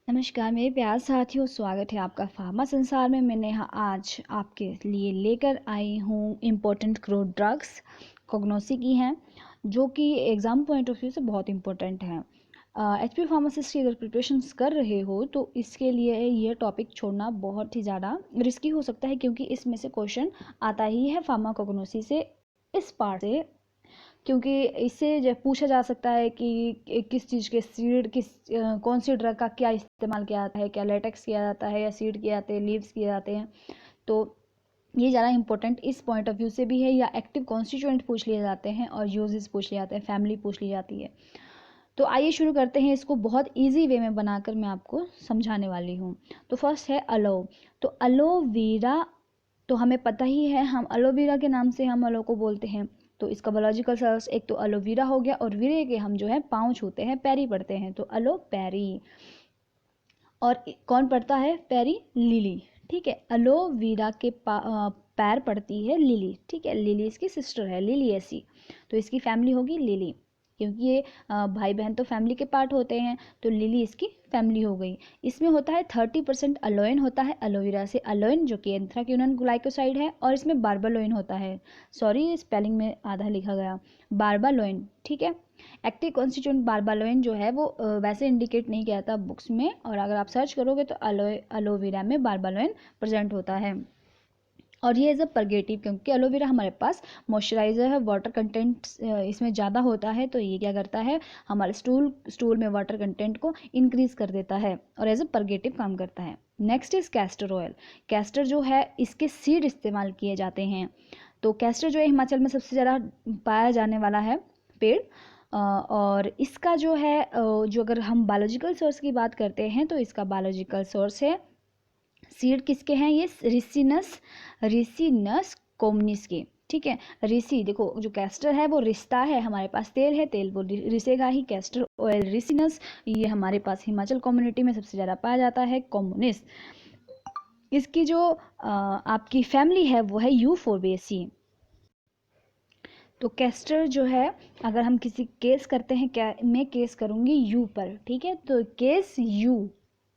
नमस्कार मेरे प्यारे साथियों, स्वागत है आपका फार्मा संसार में। मैं नेहा आज आपके लिए लेकर आई हूँ इम्पोर्टेंट ग्रोथ ड्रग्स कोग्नोसी की हैं, जो कि एग्ज़ाम पॉइंट ऑफ व्यू से बहुत इंपॉर्टेंट हैं। एचपी फार्मासिस्ट की अगर प्रिपरेशंस कर रहे हो तो इसके लिए ये टॉपिक छोड़ना बहुत ही ज़्यादा रिस्की हो सकता है, क्योंकि इसमें से क्वेश्चन आता ही है फार्माकोग्नोसी से, इस पार्ट से। क्योंकि इससे जब पूछा जा सकता है कि किस चीज़ के सीड कौन सी ड्रग का क्या इस्तेमाल किया जाता है, क्या लेटेक्स किया जाता है या सीड किए जाते हैं, लीव्स किए जाते हैं। तो ये ज़्यादा इंपॉर्टेंट इस पॉइंट ऑफ व्यू से भी है, या एक्टिव कॉन्स्टिट्यूएंट पूछ लिए जाते हैं और यूजेस पूछ लिए जाते हैं, फैमिली पूछ ली जाती है। तो आइए शुरू करते हैं। इसको बहुत ईजी वे में बनाकर मैं आपको समझाने वाली हूँ। तो फर्स्ट है अलो। तो अलोवेरा तो हमें पता ही है, हम एलोवेरा के नाम से हम अलो को बोलते हैं। तो इसका बायोलॉजिकल सोर्स एक तो एलोवेरा हो गया, और वीरे के हम जो है पाँव छूते हैं, पैरी पढ़ते हैं, तो अलो पैरी। और कौन पढ़ता है पैरी? लिली। ठीक है, एलोवेरा के पैर पड़ती है लिली। ठीक है, लिली इसकी सिस्टर है, लिलिएसी। तो इसकी फैमिली होगी लिली, क्योंकि ये भाई बहन तो फैमिली के पार्ट होते हैं। तो लिली इसकी फैमिली हो गई। इसमें होता है 30% अलोइन होता है एलोवेरा से, अलोइन जो कि एंथ्राक्विनोन ग्लाइकोसाइड है, और इसमें बार्बालोइन होता है। सॉरी, स्पेलिंग में आधा लिखा गया, बार्बालोइन। ठीक है, एक्टिव कॉन्स्टिट्यूएंट बार्बालोइन जो है वो वैसे इंडिकेट नहीं किया था बुक्स में, और अगर आप सर्च करोगे तो एलोवेरा में बार्बालोइन प्रेजेंट होता है। और ये एज अ परगेटिव, क्योंकि एलोवेरा हमारे पास मॉइस्चराइजर है, वाटर कंटेंट इसमें ज़्यादा होता है, तो ये क्या करता है, हमारे स्टूल में वाटर कंटेंट को इंक्रीज कर देता है और एज अ परगेटिव काम करता है। Next is castor oil. Castor जो है इसके सीड इस्तेमाल किए जाते हैं। तो कैस्टर जो है हिमाचल में सबसे ज़्यादा पाया जाने वाला है पेड़। और इसका जो है जो अगर हम बायोलॉजिकल सोर्स की बात करते हैं तो इसका बायोलॉजिकल सोर्स है, सीड किसके हैं, ये रिसिनस कोमनिस के। ठीक है, रिसी देखो, जो कैस्टर है वो रिश्ता है, हमारे पास तेल है, तेल वो रिसेगा ही, कैस्टर ऑयल रिसिनस। ये हमारे पास हिमाचल कम्युनिटी में सबसे ज़्यादा पाया जाता है, कोमनिस। इसकी जो आपकी फैमिली है वो है यूफोर्बिएसी। तो कैस्टर जो है, अगर हम किसी केस करते हैं, क्या मैं केस करूँगी यू पर, ठीक है, तो केस यू,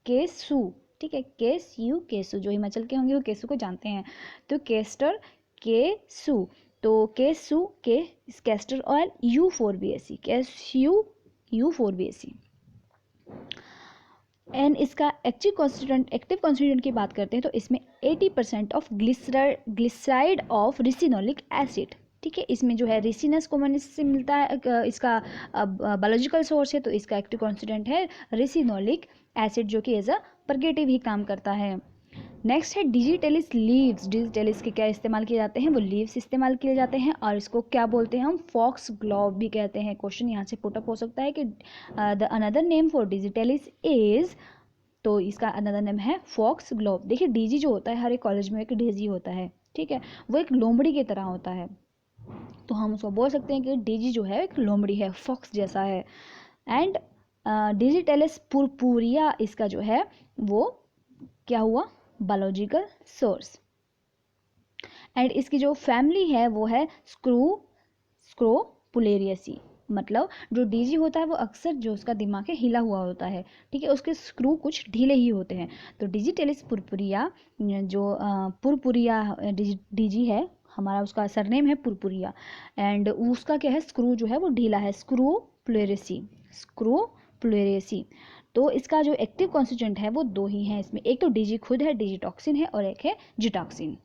केसु। ठीक है, केस यू केसु, जो हिमाचल के होंगे वो केसु को जानते हैं। तो कैस्टर केसु, तो केसु के castor oil U4BAC, case U4BAC। And इसका एक्टिव कॉन्स्टिट्यूएंट की बात करते हैं तो इसमें 80% of glyceride of ricinoleic acid. ठीक है, इसमें जो है रिसिनस कोमनिस से मिलता है, इसका बायोलॉजिकल सोर्स है, तो इसका एक्टिव कॉन्स्टिट्यूएंट है रिसिनोलिक एसिड, जो कि एज अ परगेटिव ही काम करता है। नेक्स्ट है डिजिटेलिस लीव्स। डिजिटेलिस के क्या इस्तेमाल किए जाते हैं, वो लीव्स इस्तेमाल किए जाते हैं, और इसको क्या बोलते हैं हम, फॉक्स ग्लोव भी कहते हैं। क्वेश्चन यहाँ से पुटअप हो सकता है कि the another name for digitalis is, तो इसका अनदर नेम है फॉक्स ग्लोव। देखिए, डीजी जो होता है, हर एक कॉलेज में एक डीजी होता है, ठीक है, वो एक लोमड़ी की तरह होता है। तो हम उसको बोल सकते हैं कि डीजी जो है एक लोमड़ी है, फॉक्स जैसा है। एंड डिजिटेलिस पुरपुरिया इसका जो है वो क्या हुआ, बायोलॉजिकल सोर्स। एंड इसकी जो फैमिली है वो है स्क्रोपुलेरियसी। मतलब जो डीजी होता है वो अक्सर जो उसका दिमाग है हिला हुआ होता है, ठीक है, उसके स्क्रू कुछ ढीले ही होते हैं। तो डिजिटेलिस पुरपुरिया, जो पुरपुरिया डीजी है हमारा, उसका सरनेम है पुरपुरिया, एंड उसका क्या है, स्क्रू जो है वो ढीला है, स्क्रोपुलेरेसी। तो इसका जो एक्टिव कॉन्स्टिट्यूएंट है वो दो ही हैं इसमें, एक तो डीजी खुद है, डिजिटॉक्सिन है, और एक है जिटॉक्सिन।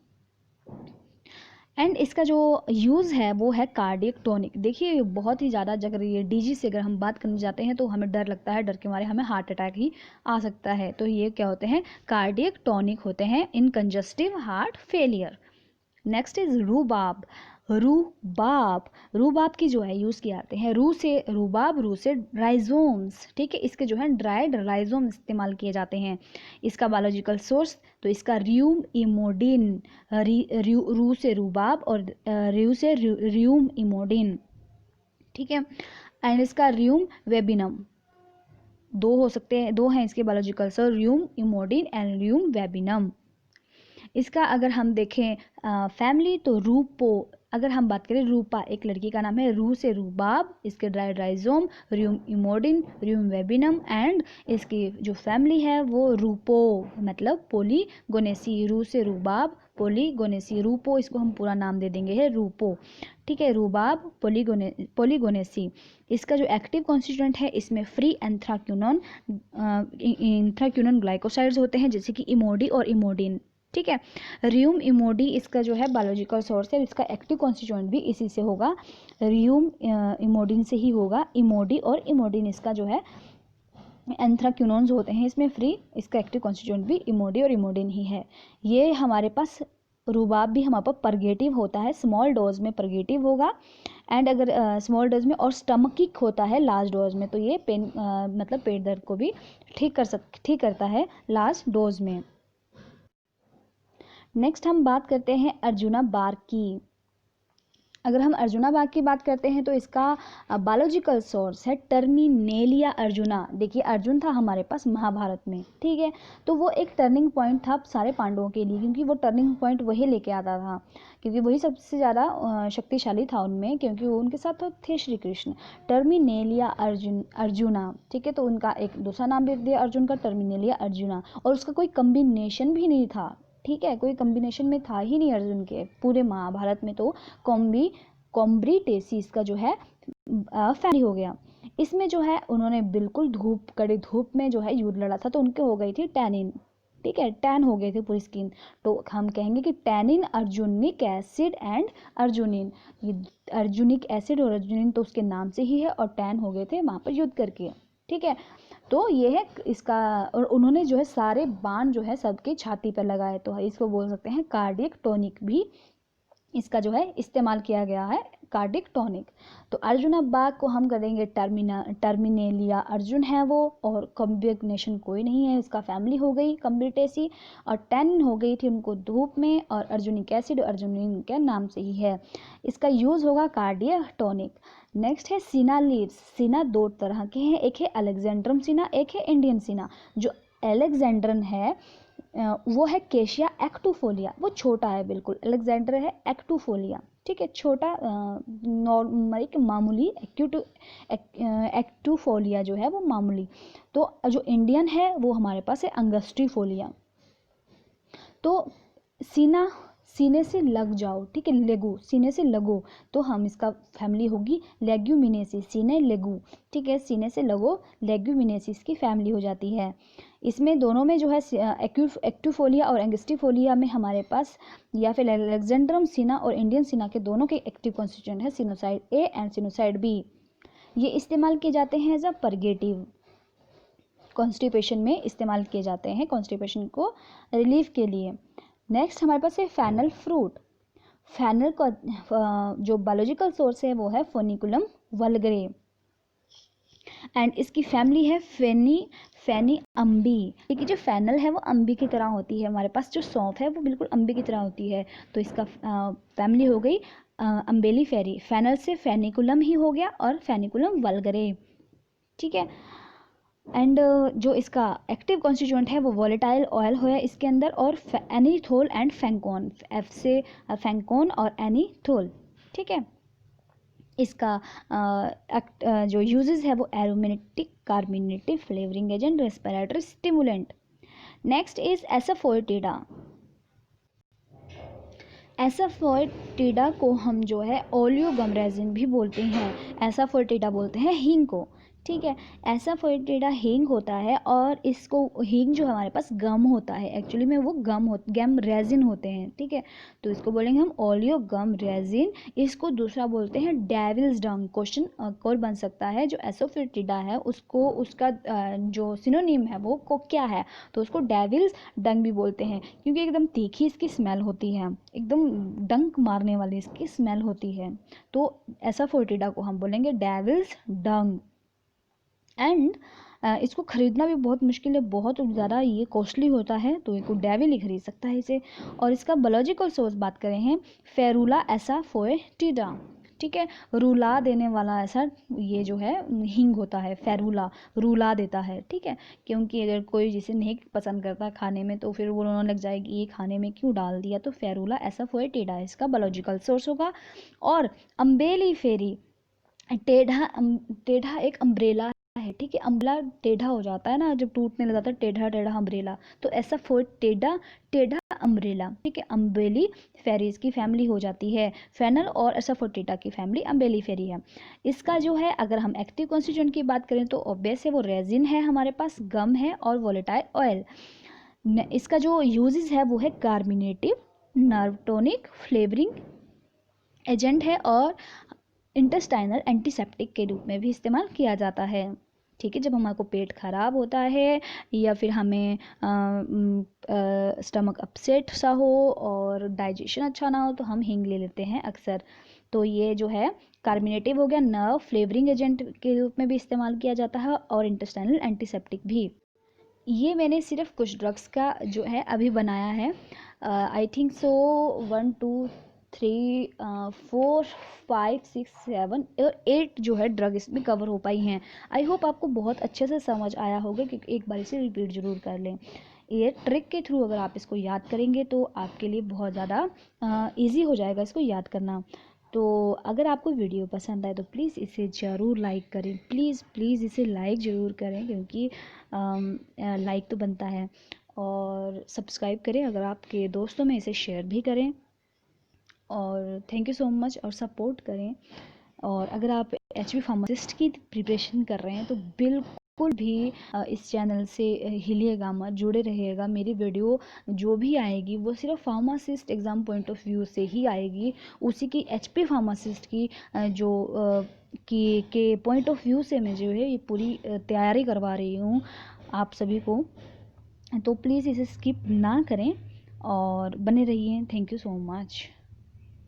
एंड इसका जो यूज़ है वो है कार्डियक टॉनिक। देखिए, बहुत ही ज़्यादा, अगर ये डीजी से अगर हम बात करने जाते हैं तो हमें डर लगता है, डर के मारे हमें हार्ट अटैक ही आ सकता है। तो ये क्या होते हैं, कार्डियक टॉनिक होते हैं in congestive heart failure. Next is rhubarb. Rhubarb की जो है यूज़ किए जाते हैं, रू से राइजोम्स। ठीक है, इसके जो है ड्राइड राइजोम इस्तेमाल किए जाते हैं। इसका बायोलॉजिकल सोर्स, तो इसका र्यूम इमोडिन, रू से रूबाब और र्यू से र्यूम इमोडिन। ठीक है, एंड इसका र्यूम वेबिनम, दो हो सकते हैं, दो हैं इसके बायोलॉजिकल सोर्स, र्यूम इमोडिन एंड र्यूम वेबिनम। इसका अगर हम देखें फैमिली, तो अगर हम बात करें रूपा, एक लड़की का नाम है, रू से रूबाब, इसके राइजोम र्यूम इमोडिन, र्यूम वेबिनम, एंड इसकी जो फैमिली है वो रूपो मतलब पोलीगोनेसी, रू से रूबाब पोलीगोनेसी, रूपो इसको हम पूरा नाम दे देंगे है रूपो, ठीक है, रूबाब पोलीगोनेसी। इसका जो एक्टिव कॉन्स्टिट्यूएंट है इसमें फ्री एंथ्राक्यूनन ग्लाइकोसाइड्स होते हैं जैसे कि इमोडी और इमोडिन, ठीक है। र्यूम इमोडी इसका जो है बायोलॉजिकल सोर्स है, इसका एक्टिव कॉन्स्टिट्यूएंट भी इसी से होगा, र्यूम इमोडिन से ही होगा। इमोडी और इमोडिन इसका जो है एंथ्राक्यूनोन्स होते हैं इसमें फ्री, इसका एक्टिव कॉन्स्टिट्यूएंट भी इमोडी और इमोडिन ही है। ये हमारे पास रूबाब भी हमारे पास परगेटिव होता है, स्मॉल डोज में परगेटिव होगा, एंड अगर स्मॉल डोज में और स्टमकिक होता है लार्ज डोज में, तो ये पेन मतलब पेट दर्द को भी ठीक करता है लार्ज डोज में। नेक्स्ट हम बात करते हैं अर्जुना बार्क की। अगर हम अर्जुना बाग की बात करते हैं तो इसका बायोलॉजिकल सोर्स है टर्मिनेलिया अर्जुना। देखिए अर्जुन था हमारे पास महाभारत में, ठीक है, तो वो एक टर्निंग पॉइंट था सारे पांडवों के लिए, क्योंकि वो टर्निंग पॉइंट वही लेके आता था, क्योंकि वही सबसे ज़्यादा शक्तिशाली था उनमें, क्योंकि वो उनके साथ तो थे श्री कृष्ण। टर्मिनेलिया अर्जुना, ठीक है, तो उनका एक दूसरा नाम भी दिया अर्जुन का, टर्मिनेलिया अर्जुना, और उसका कोई कम्बिनेशन भी नहीं था, ठीक है, कोई कम्बिनेशन में था ही नहीं अर्जुन के पूरे महाभारत में, तो कॉम्ब्रिटेसिस का जो है फैमिली हो गया। इसमें जो है उन्होंने बिल्कुल कड़ी धूप में जो है युद्ध लड़ा था, तो उनके हो गई थी टैनिन, ठीक है, टैन हो गए थे पूरी स्किन, तो हम कहेंगे कि टैनिन, अर्जुनिक एसिड एंड अर्जुनिन, ये अर्जुनिक एसिड और अर्जुनिन तो उसके नाम से ही है, और टैन हो गए थे वहाँ पर युद्ध करके, ठीक है। तो ये है इसका, और उन्होंने जो है सारे बाण जो है सबके छाती पर लगाए, तो इसको बोल सकते हैं कार्डियक टॉनिक भी इसका जो है इस्तेमाल किया गया है, कार्डिक टॉनिक। तो अर्जुना बाग को हम करेंगे टर्मिनेलिया अर्जुन है वो, और कॉम्बिनेशन कोई नहीं है, इसका फैमिली हो गई कम्बिटेसी, और टैनिन हो गई थी उनको धूप में, और अर्जुनिक एसिड अर्जुनिन के नाम से ही है, इसका यूज़ होगा कार्डियक टॉनिक। नेक्स्ट है सीना लीव्स। सीना दो तरह के हैं, एक है अलेक्जेंड्रम सीना, एक है इंडियन सीना। जो अलेक्जेंड्रन है वो है केशिया एक्टूफोलिया, वो छोटा है बिल्कुल, अलेक्जेंडर है एक्टूफोलिया, ठीक है, छोटा नॉर्मल मामूली, एक्टूफोलिया जो है वो मामूली। तो जो इंडियन है वो हमारे पास है अंगस्ट्रीफोलिया। तो सीने से लग जाओ, ठीक है, लेगू, सीने से लगो, तो हम इसका फैमिली होगी लेग्यूमिनेसी, सीने लेगू, ठीक है, सीने से लगो लेग्यूमिनेसिस की फैमिली हो जाती है। इसमें दोनों में जो है एक्टूफोलिया और एंगस्टिफोलिया में हमारे पास, या फिर अलेक्जेंड्रम सीना और इंडियन सीना के दोनों के एक्टिव कॉन्स्टिट्यूएंट है सिनोसाइड ए एंड सिनोसाइड बी। ये इस्तेमाल किए जाते हैं एज अ परगेटिव, कॉन्स्टिपेशन में इस्तेमाल किए जाते हैं, कॉन्स्टिपेशन को रिलीफ के लिए। नेक्स्ट हमारे पास है फैनल फ्रूट। फैनल का जो बायोलॉजिकल सोर्स है वो है फोनिकुलम वल्गरे, एंड इसकी फैमिली है फेनी अम्बी, ठीक है, जो फैनल है वो अम्बी की तरह होती है, हमारे पास जो सौंफ है वो बिल्कुल अम्बी की तरह होती है, तो इसका फैमिली हो गई अम्बेली फेरी, फैनल से फेनिकुलम ही हो गया और फेनिकुलम वल्गरे, ठीक है। एंड जो इसका एक्टिव कॉन्स्टिट्यूएंट है वो वॉलेटाइल ऑयल है इसके अंदर, और एनीथोल एंड फैंकोन, एफ से फैंकोन और एनीथोल, ठीक है। इसका जो यूजेस है वो aromatic, carminative, flavouring agent, respiratory stimulant. Next is asafoetida. Asafoetida को हम जो है ओलियोगम रेजिन भी बोलते हैं, एसाफोएटिडा बोलते हैं हींग को, ठीक है। एसाफोएटिडा हींग होता है, और इसको हींग जो हमारे पास गम होता है, एक्चुअली में वो गम रेजिन होते हैं, ठीक है, तो इसको बोलेंगे हम ओलियो गम रेजिन। इसको दूसरा बोलते हैं डेविल्स डंग। क्वेश्चन और बन सकता है, जो एसाफोएटिडा है उसको, उसका जो सिनोनिम है वो को क्या है, तो उसको डेविल्स डंग भी बोलते हैं, क्योंकि एकदम तीखी इसकी स्मेल होती है, एकदम डंक मारने वाली इसकी स्मेल होती है, तो एसाफोएटिडा को हम बोलेंगे डेविल्स डंग। एंड इसको ख़रीदना भी बहुत मुश्किल है, बहुत ज़्यादा ये कॉस्टली होता है, तो इसको डेविल ही खरीद सकता है इसे। और इसका बायोलॉजिकल सोर्स बात करें हैं फेरुला एसाफोएटिडा, ठीक है। रुला देने वाला ऐसा ये जो है हींग होता है, फेरुला, रुला देता है, ठीक है। क्योंकि अगर कोई जिसे नहीं पसंद करता खाने में तो फिर वो रोने लग जाएगी, ये खाने में क्यों डाल दिया। तो फेरुला ऐसा फोएटिडा इसका बायोलॉजिकल सोर्स होगा। और अम्बेली फेरी, टेढ़ा टेढ़ा एक अम्ब्रेला है, ठीक है। अम्ब्रेला टेढ़ा हो जाता है ना जब टूटने लग जाता है, टेढ़ा टेढ़ा अम्ब्रेला, तो ऐसा टेढ़ा टेढ़ा अम्ब्रेला, ठीक है। अम्बेली फेरीज की फैमिली हो जाती है। फेनल और एसाफोटिडा की फैमिली अम्बेली फेरी है। इसका जो है अगर हम एक्टिव कॉन्स्टिट्यूएंट की बात करें तो ऑब्वियस है वो रेजिन है, हमारे पास गम है और वोलेटाइल ऑयल। इसका जो यूजेस है वो है carminative, nerve tonic, flavouring agent है और इंटेस्टाइनल एंटीसेप्टिक के रूप में भी इस्तेमाल किया जाता है, ठीक है। जब हमारे को पेट खराब होता है या फिर हमें स्टमक अपसेट सा हो और डाइजेशन अच्छा ना हो तो हम हींग ले लेते हैं अक्सर। तो ये जो है कार्मिनेटिव हो गया, नर्व फ्लेवरिंग एजेंट के रूप में भी इस्तेमाल किया जाता है और इंटेस्टाइनल एंटीसेप्टिक भी। ये मैंने सिर्फ कुछ ड्रग्स का जो है अभी बनाया है। आई थिंक सो 1 2 3 4 5 6 7 और 8 जो है ड्रग इसमें कवर हो पाई हैं। आई होप आपको बहुत अच्छे से समझ आया होगा, क्योंकि एक बार इसे रिपीट ज़रूर कर लें। ये ट्रिक के थ्रू अगर आप इसको याद करेंगे तो आपके लिए बहुत ज़्यादा ईजी हो जाएगा इसको याद करना। तो अगर आपको वीडियो पसंद आए तो प्लीज़ इसे ज़रूर लाइक करें, प्लीज़ प्लीज़ इसे लाइक ज़रूर करें, क्योंकि लाइक तो बनता है। और सब्सक्राइब करें, अगर आपके दोस्तों में इसे शेयर भी करें। और थैंक यू सो मच, और सपोर्ट करें। और अगर आप एचपी फार्मासिस्ट की प्रिपरेशन कर रहे हैं तो बिल्कुल भी इस चैनल से हिलिएगा मत, जुड़े रहिएगा। मेरी वीडियो जो भी आएगी वो सिर्फ pharmacist exam point of view से ही आएगी, उसी की एचपी फार्मासिस्ट की जो के पॉइंट ऑफ व्यू से मैं जो है ये पूरी तैयारी करवा रही हूँ आप सभी को। तो प्लीज़ इसे स्किप ना करें और बने रहिए। Thank you so much.